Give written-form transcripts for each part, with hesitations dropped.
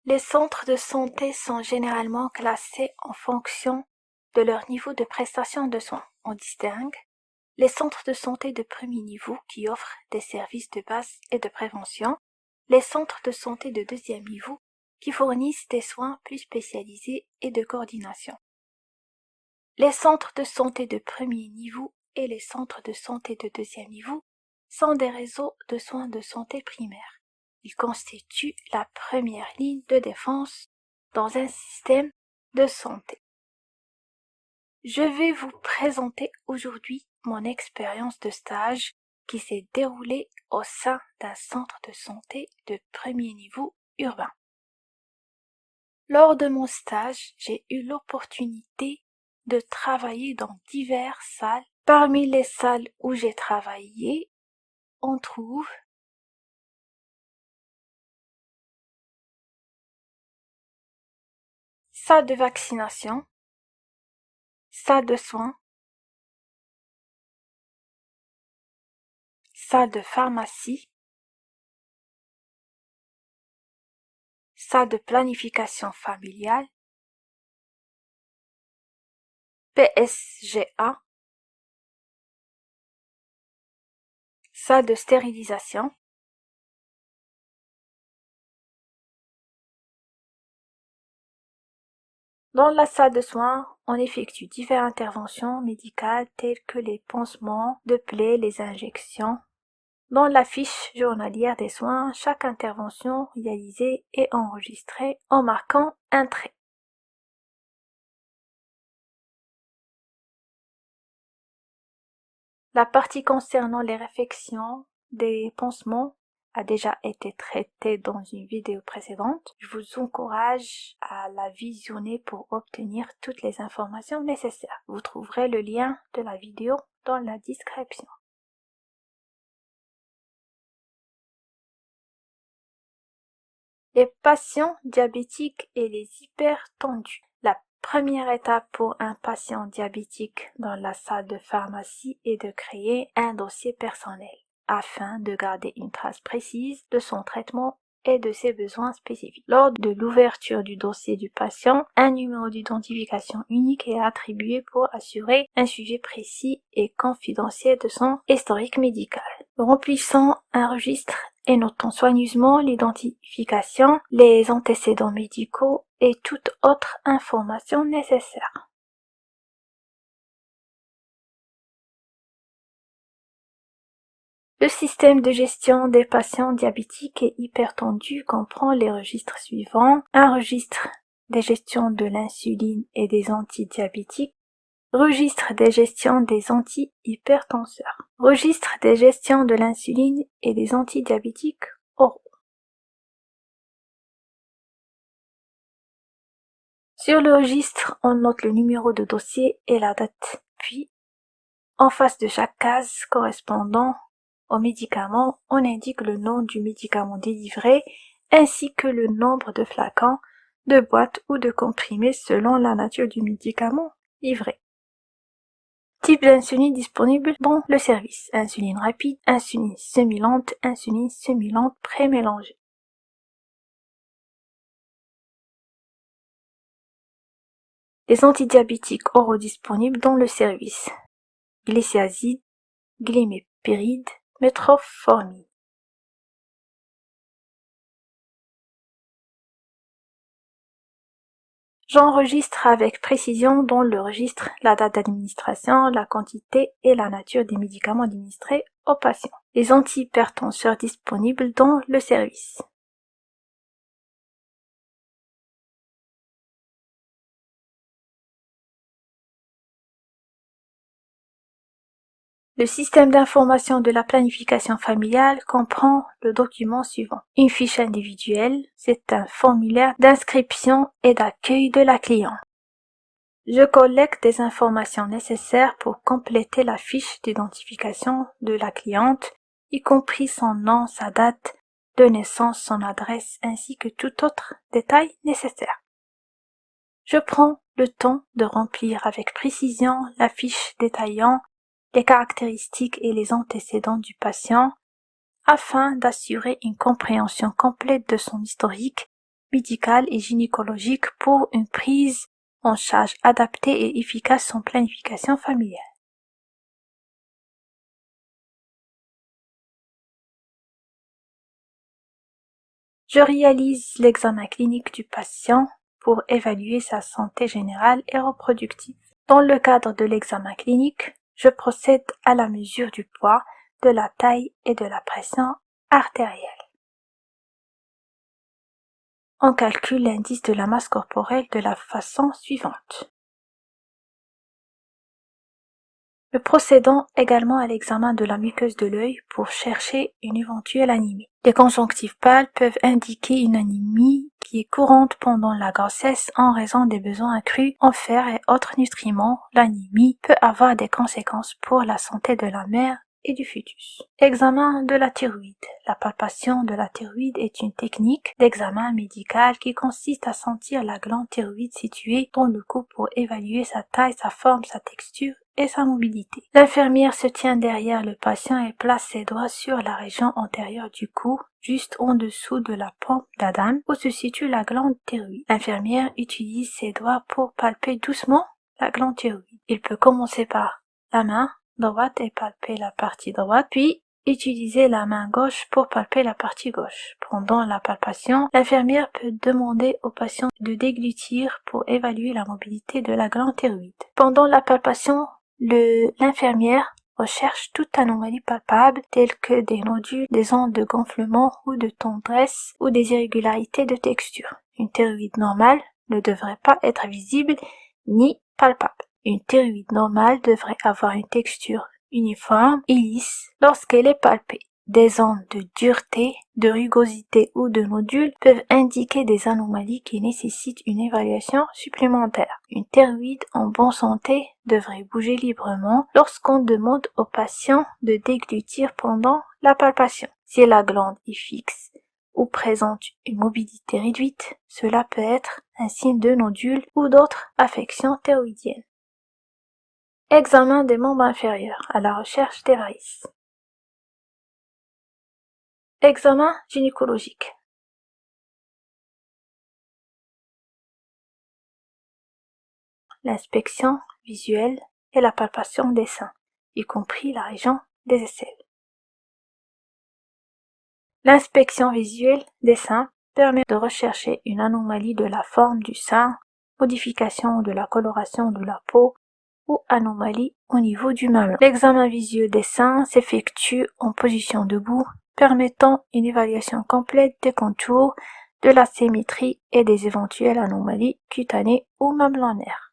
Les centres de santé sont généralement classés en fonction de leur niveau de prestation de soins. On distingue les centres de santé de premier niveau qui offrent des services de base et de prévention, les centres de santé de deuxième niveau qui fournissent des soins plus spécialisés et de coordination. Les centres de santé de premier niveau et les centres de santé de deuxième niveau sont des réseaux de soins de santé primaires. Ils constituent la première ligne de défense dans un système de santé. Je vais vous présenter aujourd'hui mon expérience de stage qui s'est déroulée au sein d'un centre de santé de premier niveau urbain. Lors de mon stage, j'ai eu l'opportunité de travailler dans diverses salles. Parmi les salles où j'ai travaillé, on trouve salle de vaccination, salle de soins, salle de pharmacie, salle de planification familiale, PSGA, salle de stérilisation, dans la salle de soins, on effectue diverses interventions médicales telles que les pansements de plaies, les injections. Dans la fiche journalière des soins, chaque intervention réalisée est enregistrée en marquant un trait. La partie concernant les réfections des pansements a déjà été traitée dans une vidéo précédente. Je vous encourage à la visionner pour obtenir toutes les informations nécessaires. Vous trouverez le lien de la vidéo dans la description. Les patients diabétiques et les hypertendus. La première étape pour un patient diabétique dans la salle de pharmacie est de créer un dossier personnel afin de garder une trace précise de son traitement et de ses besoins spécifiques. Lors de l'ouverture du dossier du patient, un numéro d'identification unique est attribué pour assurer un sujet précis et confidentiel de son historique médical. Remplissant un registre et notant soigneusement l'identification, les antécédents médicaux et toute autre information nécessaire. Le système de gestion des patients diabétiques et hypertendus comprend les registres suivants. Un registre des gestions de l'insuline et des antidiabétiques, registre des gestions des antihypertenseurs, registre des gestions de l'insuline et des antidiabétiques oraux. Sur le registre, on note le numéro de dossier et la date, puis, en face de chaque case correspondant au médicament, on indique le nom du médicament délivré ainsi que le nombre de flacons, de boîtes ou de comprimés selon la nature du médicament livré. Type d'insuline disponible dans le service: insuline rapide, insuline semi-lente pré-mélangée. Les antidiabétiques oraux disponibles dans le service: glyciazide, glimépiride, metformine. J'enregistre avec précision dans le registre la date d'administration, la quantité et la nature des médicaments administrés aux patients. Les antihypertenseurs disponibles dans le service: Le système d'information de la planification familiale comprend le document suivant. Une fiche individuelle, c'est un formulaire d'inscription et d'accueil de la cliente. Je collecte des informations nécessaires pour compléter la fiche d'identification de la cliente, y compris son nom, sa date de naissance, son adresse, ainsi que tout autre détail nécessaire. Je prends le temps de remplir avec précision la fiche détaillant les caractéristiques et les antécédents du patient afin d'assurer une compréhension complète de son historique médicale et gynécologique pour une prise en charge adaptée et efficace sans planification familiale. Je réalise l'examen clinique du patient pour évaluer sa santé générale et reproductive. Dans le cadre de l'examen clinique, je procède à la mesure du poids, de la taille et de la pression artérielle. On calcule l'indice de la masse corporelle de la façon suivante. Nous procédons également à l'examen de la muqueuse de l'œil pour chercher une éventuelle anémie. Les conjonctives pâles peuvent indiquer une anémie qui est courante pendant la grossesse en raison des besoins accrus en fer et autres nutriments. L'anémie peut avoir des conséquences pour la santé de la mère et du fœtus. Examen de la thyroïde. La palpation de la thyroïde est une technique d'examen médical qui consiste à sentir la glande thyroïde située dans le cou pour évaluer sa taille, sa forme, sa texture et sa mobilité. L'infirmière se tient derrière le patient et place ses doigts sur la région antérieure du cou, juste en dessous de la paume d'Adam, où se situe la glande thyroïde. L'infirmière utilise ses doigts pour palper doucement la glande thyroïde. Il peut commencer par la main droite et palper la partie droite, puis utiliser la main gauche pour palper la partie gauche. Pendant la palpation, l'infirmière peut demander au patient de déglutir pour évaluer la mobilité de la glande thyroïde. Pendant la palpation, l'infirmière recherche toute anomalie palpable telle que des nodules, des ondes de gonflement ou de tendresse ou des irrégularités de texture. Une thyroïde normale ne devrait pas être visible ni palpable. Une thyroïde normale devrait avoir une texture uniforme et lisse lorsqu'elle est palpée. Des ondes de dureté, de rugosité ou de nodules peuvent indiquer des anomalies qui nécessitent une évaluation supplémentaire. Une thyroïde en bonne santé devrait bouger librement lorsqu'on demande au patient de déglutir pendant la palpation. Si la glande est fixe ou présente une mobilité réduite, cela peut être un signe de nodule ou d'autres affections thyroïdiennes. Examen des membres inférieurs à la recherche des varices. Examen gynécologique. L'inspection visuelle et la palpation des seins, y compris la région des aisselles. L'inspection visuelle des seins permet de rechercher une anomalie de la forme du sein, modification de la coloration de la peau ou anomalie au niveau du mamelon. L'examen visuel des seins s'effectue en position debout, permettant une évaluation complète des contours, de la symétrie et des éventuelles anomalies cutanées ou mamelonnaires.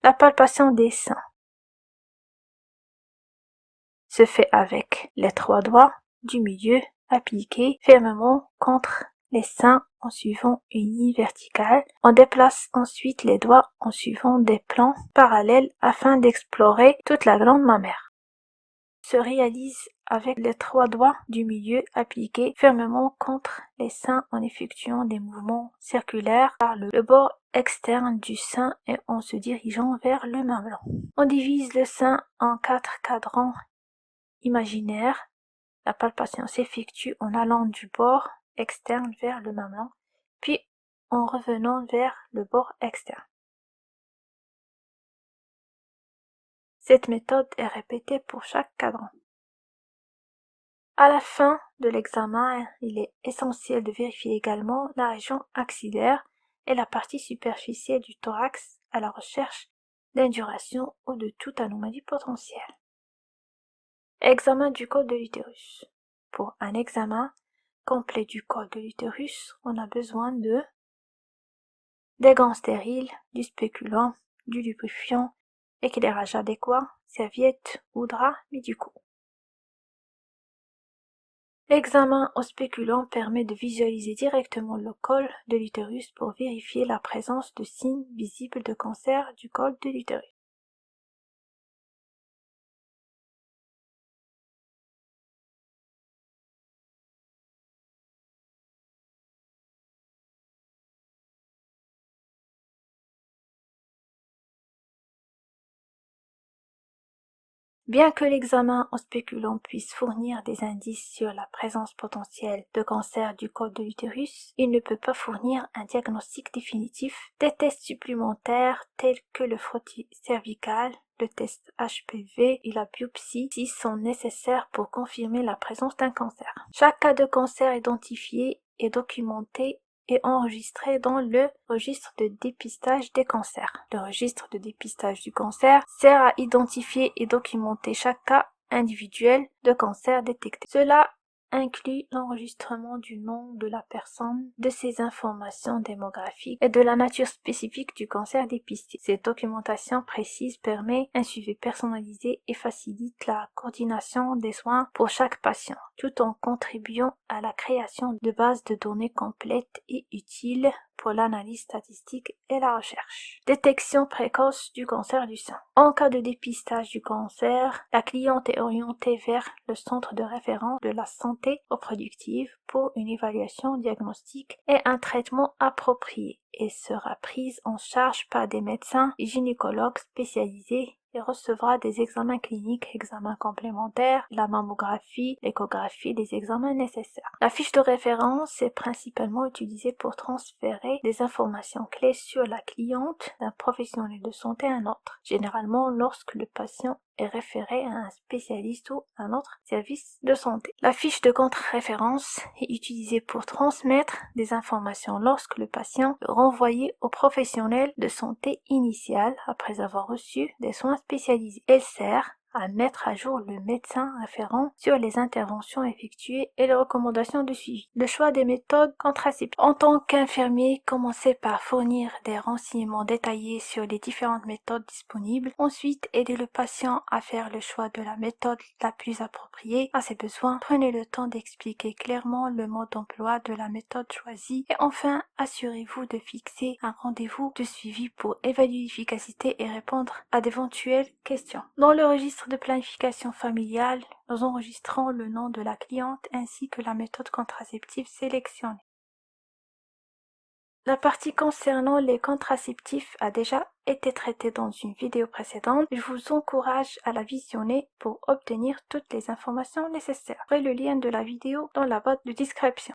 La palpation des seins se fait avec les 3 doigts du milieu appliqués fermement contre les seins en suivant une ligne verticale. On déplace ensuite les doigts en suivant des plans parallèles afin d'explorer toute la glande mammaire. Se réalise avec les 3 doigts du milieu appliqués fermement contre les seins en effectuant des mouvements circulaires par le bord externe du sein et en se dirigeant vers le mamelon. On divise le sein en 4 cadrans imaginaires. La palpation s'effectue en allant du bord externe vers le mamelon, puis en revenant vers le bord externe. Cette méthode est répétée pour chaque cadran. À la fin de l'examen, il est essentiel de vérifier également la région axillaire et la partie superficielle du thorax à la recherche d'induration ou de toute anomalie potentielle. Examen du col de l'utérus. Pour un examen complet du col de l'utérus, on a besoin de des gants stériles, du spéculant, du lubrifiant, éclairage adéquat, serviettes ou draps médicaux. L'examen au spéculant permet de visualiser directement le col de l'utérus pour vérifier la présence de signes visibles de cancer du col de l'utérus. Bien que l'examen en spéculant puisse fournir des indices sur la présence potentielle de cancer du col de l'utérus, il ne peut pas fournir un diagnostic définitif. Des tests supplémentaires tels que le frottis cervical, le test HPV et la biopsie sont nécessaires pour confirmer la présence d'un cancer. Chaque cas de cancer identifié est documenté et enregistré dans le registre de dépistage des cancers. Le registre de dépistage du cancer sert à identifier et documenter chaque cas individuel de cancer détecté. Cela inclut l'enregistrement du nom de la personne, de ses informations démographiques et de la nature spécifique du cancer dépisté. Cette documentation précise permet un suivi personnalisé et facilite la coordination des soins pour chaque patient, tout en contribuant à la création de bases de données complètes et utiles pour l'analyse statistique et la recherche. Détection précoce du cancer du sein. En cas de dépistage du cancer, la cliente est orientée vers le centre de référence de la santé reproductive pour une évaluation diagnostique et un traitement approprié et sera prise en charge par des médecins et gynécologues spécialisés et recevra des examens cliniques, examens complémentaires, la mammographie, l'échographie, les examens nécessaires. La fiche de référence est principalement utilisée pour transférer des informations clés sur la cliente d'un professionnel de santé à un autre, généralement lorsque le patient est référé à un spécialiste ou un autre service de santé. La fiche de contre-référence est utilisée pour transmettre des informations lorsque le patient est renvoyé au professionnel de santé initial après avoir reçu des soins spécialisés. Elle sert à mettre à jour le médecin référent sur les interventions effectuées et les recommandations de suivi. Le choix des méthodes contraceptives. En tant qu'infirmier, commencez par fournir des renseignements détaillés sur les différentes méthodes disponibles. Ensuite, aidez le patient à faire le choix de la méthode la plus appropriée à ses besoins. Prenez le temps d'expliquer clairement le mode d'emploi de la méthode choisie. Et enfin, assurez-vous de fixer un rendez-vous de suivi pour évaluer l'efficacité et répondre à d'éventuelles questions. Dans le registre de planification familiale, nous enregistrons le nom de la cliente ainsi que la méthode contraceptive sélectionnée. La partie concernant les contraceptifs a déjà été traitée dans une vidéo précédente. Je vous encourage à la visionner pour obtenir toutes les informations nécessaires. Trouvez le lien de la vidéo dans la boîte de description.